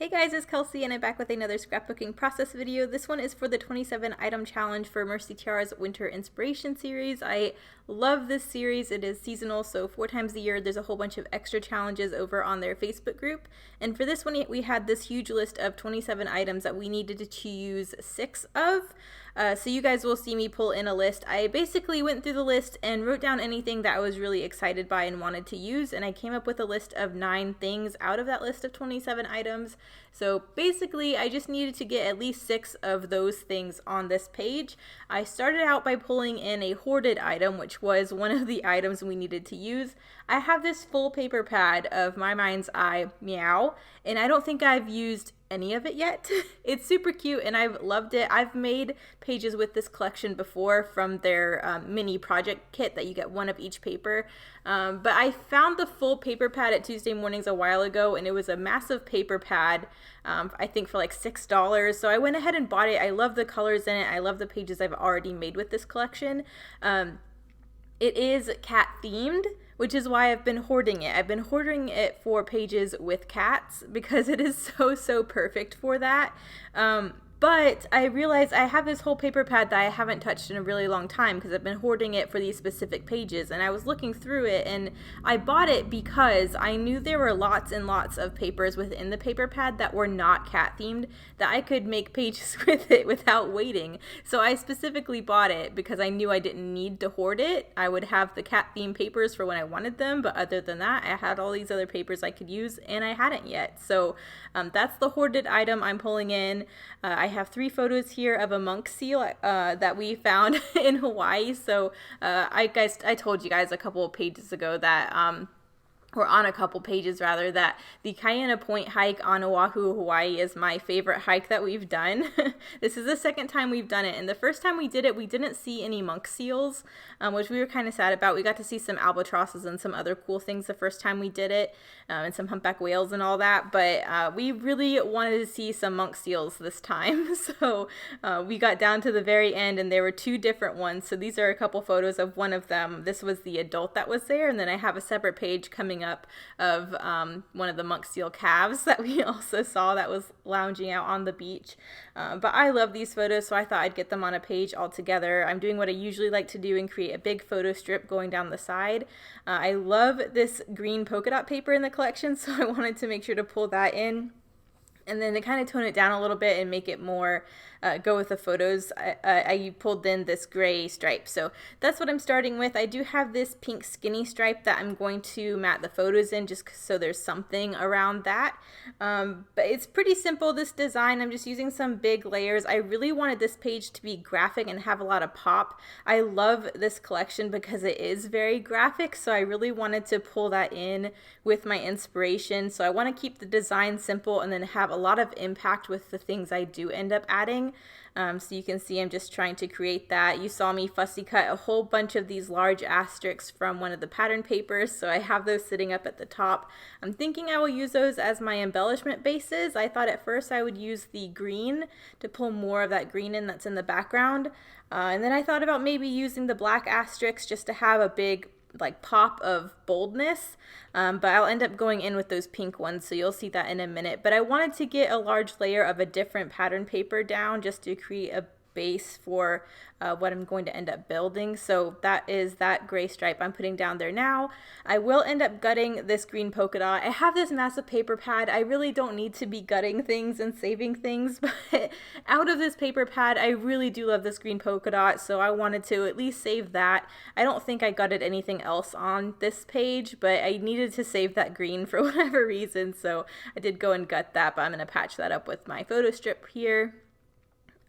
Hey guys, it's Kelsey and I'm back with another scrapbooking process video. This one is for the 27 item challenge for Mercy Tiara's Winter Inspiration series. I love this series. It is seasonal, so 4 times a year there's a whole bunch of extra challenges over on their Facebook group. And for this one we had this huge list of 27 items that we needed to choose 6 of. So you guys will see me pull in a list. I basically went through the list and wrote down anything that I was really excited by and wanted to use, and I came up with a list of 9 things out of that list of 27 items. So basically I just needed to get at least 6 of those things on this page. I started out by pulling in a hoarded item, which was one of the items we needed to use. I have this full paper pad of My Mind's Eye Meow, and I don't think I've used any of it yet. It's super cute and I've loved it. I've made pages with this collection before from their mini project kit that you get one of each paper. But I found the full paper pad at Tuesday Mornings a while ago, and it was a massive paper pad, I think for like $6. So I went ahead and bought it. I love the colors in it. I love the pages I've already made with this collection. It is cat themed, which is why I've been hoarding it. I've been hoarding it for pages with cats because it is so perfect for that. But I realized I have this whole paper pad that I haven't touched in a really long time because I've been hoarding it for these specific pages, and I was looking through it and I bought it because I knew there were lots and lots of papers within the paper pad that were not cat themed that I could make pages with it without waiting. So I specifically bought it because I knew I didn't need to hoard it. I would have the cat themed papers for when I wanted them, but other than that I had all these other papers I could use and I hadn't yet. So that's the hoarded item I'm pulling in. I have 3 photos here of a monk seal that we found in Hawaii. So I told you guys a couple of pages ago that or on a couple pages rather, that the Kaena Point hike on Oahu, Hawaii is my favorite hike that we've done. This is the second time we've done it, and the first time we did it, we didn't see any monk seals, which we were kind of sad about. We got to see some albatrosses and some other cool things the first time we did it, and some humpback whales and all that, but we really wanted to see some monk seals this time. So we got down to the very end, and there were 2 different ones. So these are a couple photos of one of them. This was the adult that was there, and then I have a separate page coming up of one of the monk seal calves that we also saw that was lounging out on the beach. But I love these photos, so I thought I'd get them on a page all together. I'm doing what I usually like to do and create a big photo strip going down the side. I love this green polka dot paper in the collection, so I wanted to make sure to pull that in. And then to kind of tone it down a little bit and make it more go with the photos, I pulled in this gray stripe. So that's what I'm starting with. I do have this pink skinny stripe that I'm going to mat the photos in just so there's something around that. But it's pretty simple, this design. I'm just using some big layers. I really wanted this page to be graphic and have a lot of pop. I love this collection because it is very graphic, so I really wanted to pull that in with my inspiration. So I want to keep the design simple and then have a lot of impact with the things I do end up adding. So you can see I'm just trying to create that. You saw me fussy cut a whole bunch of these large asterisks from one of the pattern papers, so I have those sitting up at the top. I'm thinking I will use those as my embellishment bases. I thought at first I would use the green to pull more of that green in that's in the background. And then I thought about maybe using the black asterisks just to have a big like pop of boldness, but I'll end up going in with those pink ones, so you'll see that in a minute. But I wanted to get a large layer of a different pattern paper down just to create a base for what I'm going to end up building. So that is that gray stripe I'm putting down there now. I will end up gutting this green polka dot. I have this massive paper pad. I really don't need to be gutting things and saving things, but out of this paper pad, I really do love this green polka dot, so I wanted to at least save that. I don't think I gutted anything else on this page, but I needed to save that green for whatever reason, so I did go and gut that, but I'm going to patch that up with my photo strip here.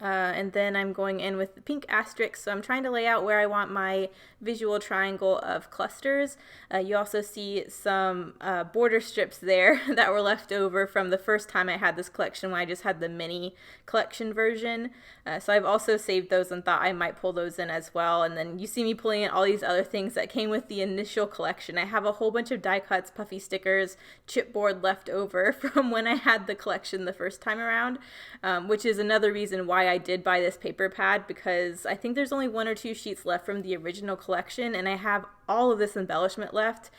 And then I'm going in with the pink asterisk, so I'm trying to lay out where I want my visual triangle of clusters. You also see some border strips there that were left over from the first time I had this collection when I just had the mini collection version. So I've also saved those and thought I might pull those in as well. And then you see me pulling in all these other things that came with the initial collection. I have a whole bunch of die cuts, puffy stickers, chipboard left over from when I had the collection the first time around, which is another reason why I did buy this paper pad, because I think there's only 1 or 2 sheets left from the original collection, and I have all of this embellishment left.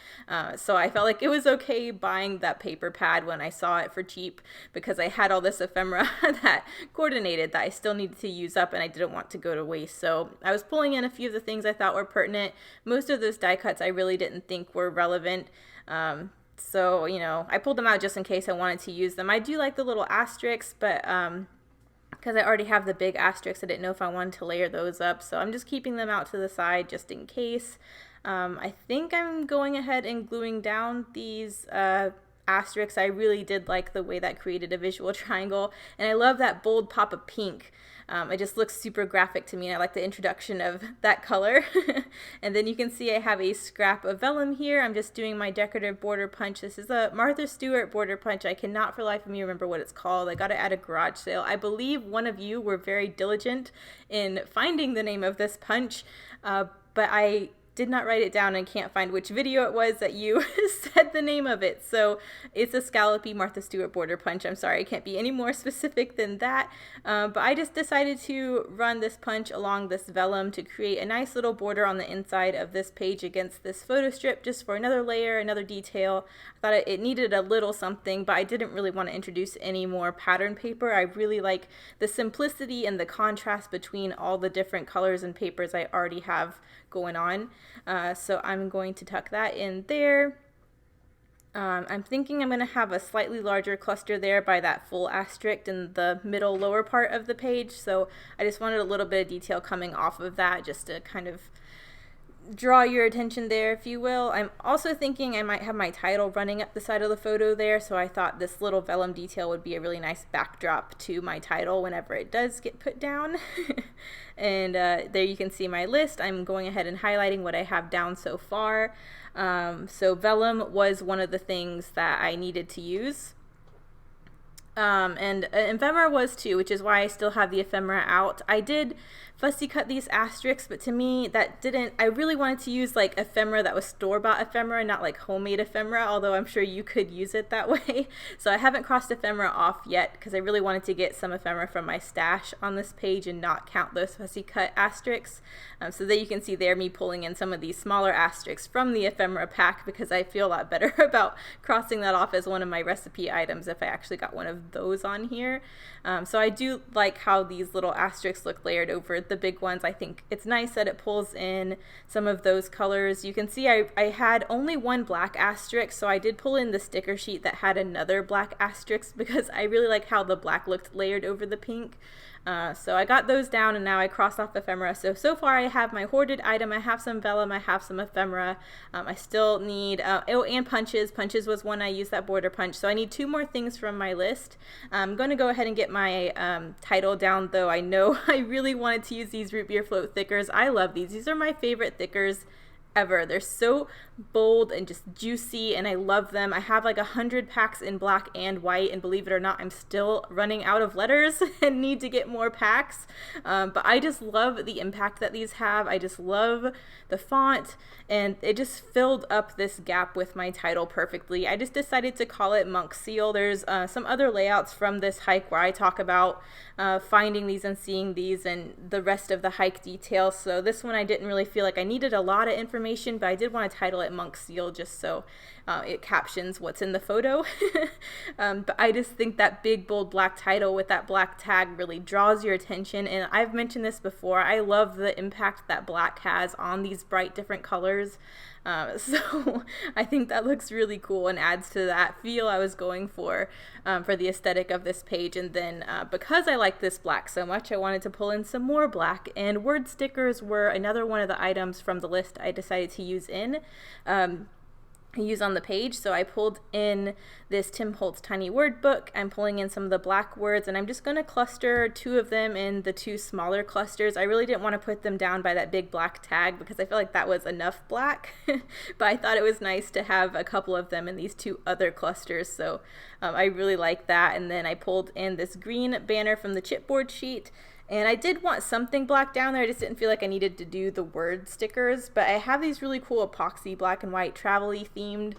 So I felt like it was okay buying that paper pad when I saw it for cheap, because I had all this ephemera that coordinated that I still needed to use up and I didn't want to go to waste. So I was pulling in a few of the things I thought were pertinent. Most of those die cuts I really didn't think were relevant. So, you know, I pulled them out just in case I wanted to use them. I do like the little asterisks, but because I already have the big asterisks, I didn't know if I wanted to layer those up. So I'm just keeping them out to the side just in case. I think I'm going ahead and gluing down these asterisks. I really did like the way that created a visual triangle. And I love that bold pop of pink. It just looks super graphic to me, and I like the introduction of that color. And then you can see I have a scrap of vellum here. I'm just doing my decorative border punch. This is a Martha Stewart border punch. I cannot for the life of me remember what it's called. I got it at a garage sale. I believe one of you were very diligent in finding the name of this punch, but I did not write it down and can't find which video it was that you said the name of it. So it's a scallopy Martha Stewart border punch. I'm sorry, I can't be any more specific than that. But I just decided to run this punch along this vellum to create a nice little border on the inside of this page against this photo strip, just for another layer, another detail. I thought it needed a little something, but I didn't really want to introduce any more pattern paper. I really like the simplicity and the contrast between all the different colors and papers I already have going on. So I'm going to tuck that in there. I'm thinking I'm going to have a slightly larger cluster there by that full asterisk in the middle lower part of the page. So I just wanted a little bit of detail coming off of that, just to kind of draw your attention there, if you will. I'm also thinking I might have my title running up the side of the photo there, so I thought this little vellum detail would be a really nice backdrop to my title whenever it does get put down. And there you can see my list. I'm going ahead and highlighting what I have down so far. So vellum was one of the things that I needed to use. And ephemera was too, which is why I still have the ephemera out. I did fussy cut these asterisks, but to me that didn't, I really wanted to use like ephemera that was store-bought ephemera, not like homemade ephemera, although I'm sure you could use it that way. So I haven't crossed ephemera off yet because I really wanted to get some ephemera from my stash on this page and not count those fussy cut asterisks. So there you can see there me pulling in some of these smaller asterisks from the ephemera pack, because I feel a lot better about crossing that off as one of my recipe items if I actually got one of those on here. So I do like how these little asterisks look layered over the big ones. I think it's nice that it pulls in some of those colors. You can see I had only one black asterisk, so I did pull in the sticker sheet that had another black asterisk because I really like how the black looked layered over the pink. So I got those down, and now I crossed off ephemera. So far I have my hoarded item. I have some vellum, I have some ephemera. I still need, and punches. Punches was one I used, that border punch. So I need 2 more things from my list. I'm going to go ahead and get my title down, though. I know I really wanted to use these root beer float thickers. I love these. These are my favorite thickers ever. They're so bold and just juicy, and I love them. I have like 100 packs in black and white, and believe it or not, I'm still running out of letters and need to get more packs. But I just love the impact that these have. I just love the font, and it just filled up this gap with my title perfectly. I just decided to call it Monk Seal. There's some other layouts from this hike where I talk about finding these and seeing these and the rest of the hike details. So this one I didn't really feel like I needed a lot of information, but I did want to title it Monk Seal just so it captions what's in the photo. But I just think that big bold black title with that black tag really draws your attention, and I've mentioned this before, I love the impact that black has on these bright different colors. So I think that looks really cool and adds to that feel I was going for the aesthetic of this page. And then because I like this black so much, I wanted to pull in some more black, and word stickers were another one of the items from the list I decided to use on the page. So I pulled in this Tim Holtz tiny word book. I'm pulling in some of the black words, and I'm just going to cluster 2 of them in the 2 smaller clusters. I really didn't want to put them down by that big black tag because I felt like that was enough black, but I thought it was nice to have a couple of them in these 2 other clusters. So I really like that. And then I pulled in this green banner from the chipboard sheet. And I did want something black down there. I just didn't feel like I needed to do the word stickers. But I have these really cool epoxy black and white travel-y themed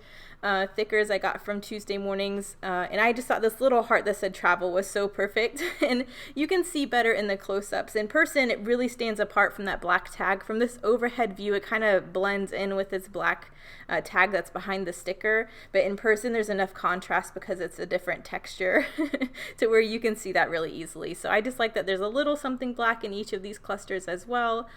thickers I got from Tuesday Mornings, and I just thought this little heart that said travel was so perfect. And you can see better in the close-ups. In person, it really stands apart from that black tag. From this overhead view, it kind of blends in with this black tag that's behind the sticker, but in person there's enough contrast because it's a different texture to where you can see that really easily. So I just like that there's a little something black in each of these clusters as well.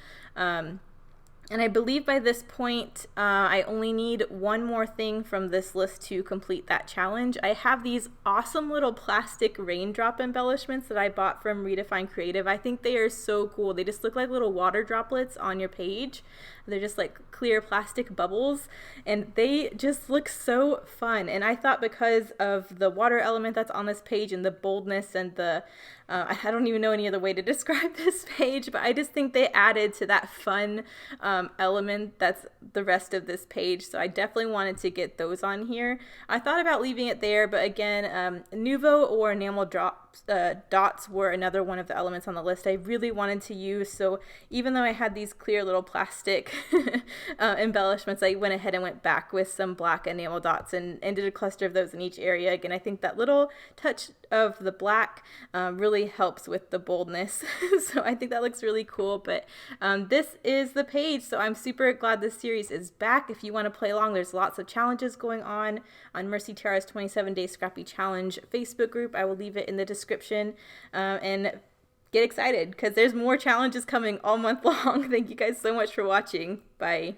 And I believe by this point, I only need one more thing from this list to complete that challenge. I have these awesome little plastic raindrop embellishments that I bought from Redefine Creative. I think they are so cool. They just look like little water droplets on your page. They're just like clear plastic bubbles, and they just look so fun. And I thought because of the water element that's on this page and the boldness and the I don't even know any other way to describe this page, but I just think they added to that fun element that's the rest of this page. So I definitely wanted to get those on here. I thought about leaving it there, but again, Nuvo or enamel dots were another one of the elements on the list I really wanted to use. So even though I had these clear little plastic embellishments, I went ahead and went back with some black enamel dots and did a cluster of those in each area. Again, I think that little touch of the black really helps with the boldness. So I think that looks really cool. But this is the page. So I'm super glad this series is back. If you want to play along, there's lots of challenges going on Mercy Tiara's 27-Day Scrappy Challenge Facebook group. I will leave it in the description, and get excited because there's more challenges coming all month long. Thank you guys so much for watching. Bye.